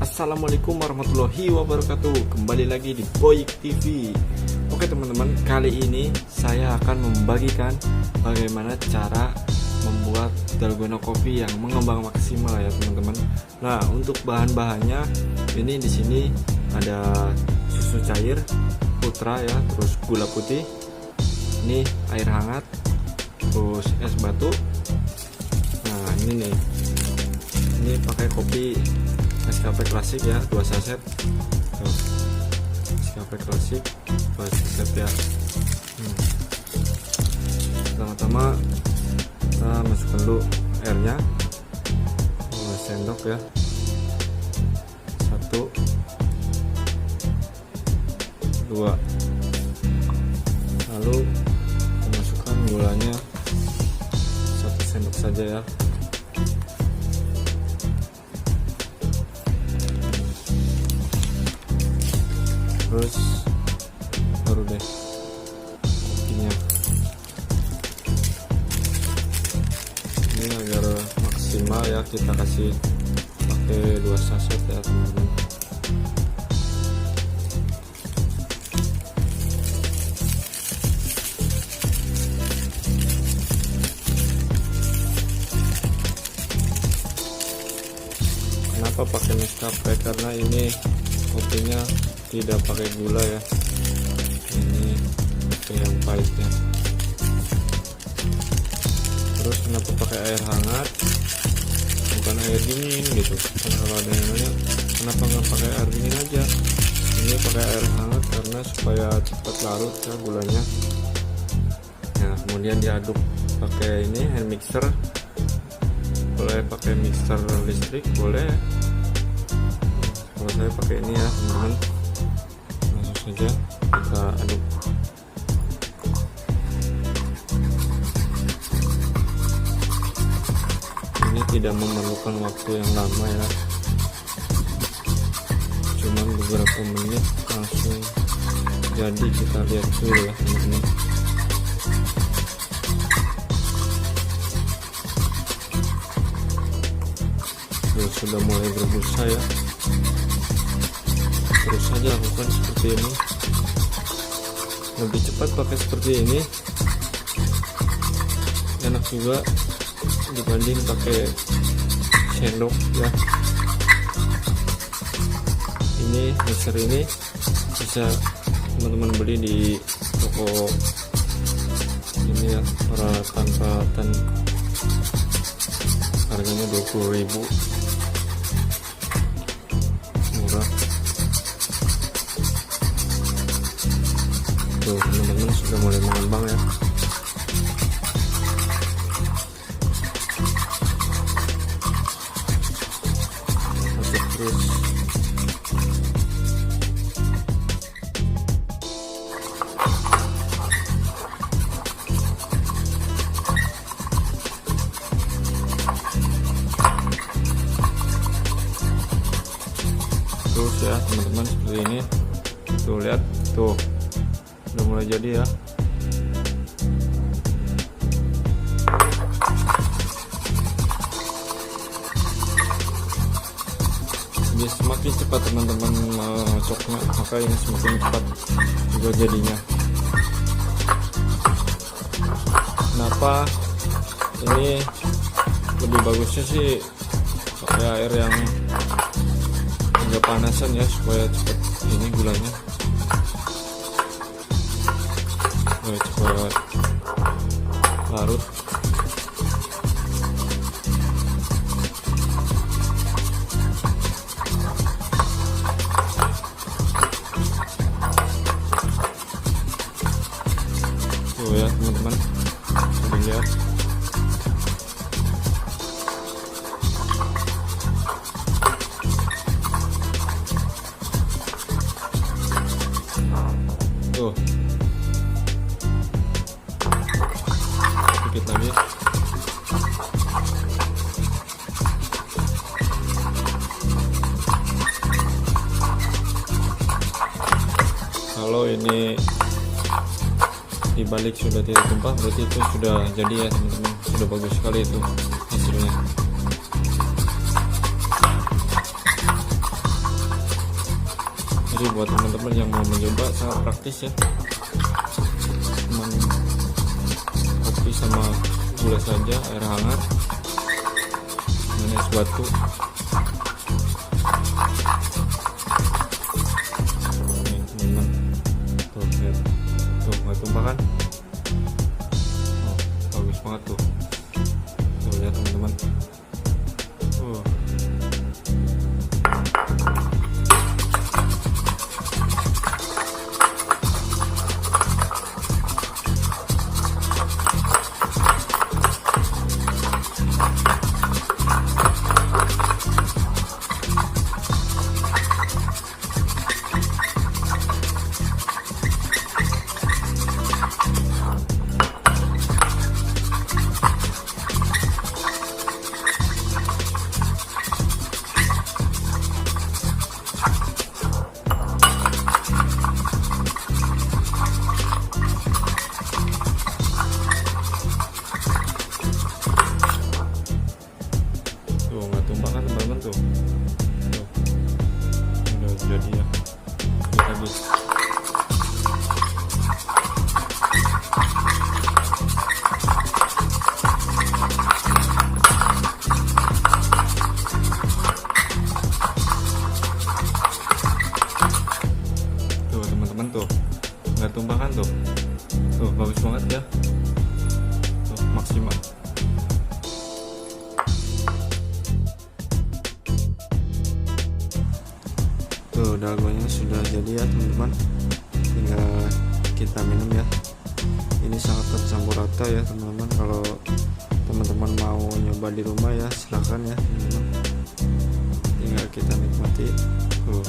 Assalamualaikum warahmatullahi wabarakatuh. Kembali lagi di Boyik TV. Oke teman-teman, kali ini saya akan membagikan bagaimana cara membuat dalgona kopi yang mengembang maksimal ya teman-teman. Nah, untuk bahan-bahannya ini di sini ada susu cair, putra ya, terus gula putih, ini air hangat, terus es batu. Nah, ini nih. Ini pakai kopi Nescafe klasik ya, 2 saset. Nescafe klasik 2 saset ya. Pertama-tama kita masukkan dulu airnya 2 sendok ya, 1 2, lalu kita masukkan gulanya 1 sendok saja ya. Terus baru deh kopinya. Ini agar maksimal ya, kita kasih pakai 2 saset ya teman-teman. Kenapa pakai Nescafe? Karena ini kopinya tidak pakai gula ya, ini yang pahitnya. Terus kenapa pakai air hangat bukan air dingin gitu? Karena kalau ada yang nanya kenapa nggak pakai air dingin aja, ini pakai air hangat karena supaya cepat larut ya gulanya. Nah, kemudian diaduk pakai ini hand mixer, boleh pakai mixer listrik boleh, kalau saya pakai ini ya teman-teman. Saja kita aduk. Ini tidak memerlukan waktu yang lama ya, cuman beberapa menit langsung jadi. Kita lihat dulu ya teman-teman. Sudah mulai berbusa ya. Terus saja lakukan seperti ini, lebih cepat pakai seperti ini, enak juga dibanding pakai sendok ya. Ini mixer ini bisa teman-teman beli di toko ini ya, peralatan harganya 20.000, murah. Tuh teman-teman sudah mulai mengembang ya. Aduk terus. Terus ya teman-teman, seperti ini. Tuh lihat tuh, udah mulai jadi ya. Jadi semakin cepat teman-teman masuknya, maka ini semakin cepat juga jadinya. Kenapa ini lebih bagusnya sih pakai air yang agak panasan ya, supaya cepat ini gulanya, cepat larut. Tuh ya teman-teman, bisa dilihat. Tuh sedikit lagi. Kalau ini dibalik sudah tidak tumpah, berarti itu sudah jadi ya teman-teman, sudah bagus sekali itu hasilnya. Jadi buat teman-teman yang mau mencoba sangat praktis ya, cuman kopi sama gula saja, air hangat dan es batu. Nih teman-teman, tuh lihat, tuh nggak tumpah kan? Oh, bagus banget tuh. Tuh lihat teman-teman. Tuh nggak tumpah kan teman-teman tuh. Udah jadi ya, udah habis. Tuh teman-teman tuh nggak tumpah kan tuh. Tuh bagus banget ya, tuh maksimal. Tuh dalgona sudah jadi ya teman-teman, tinggal kita minum ya. Ini sangat tercampur rata ya teman-teman. Kalau teman-teman mau nyoba di rumah ya silahkan ya teman-teman, tinggal kita nikmati. Tuh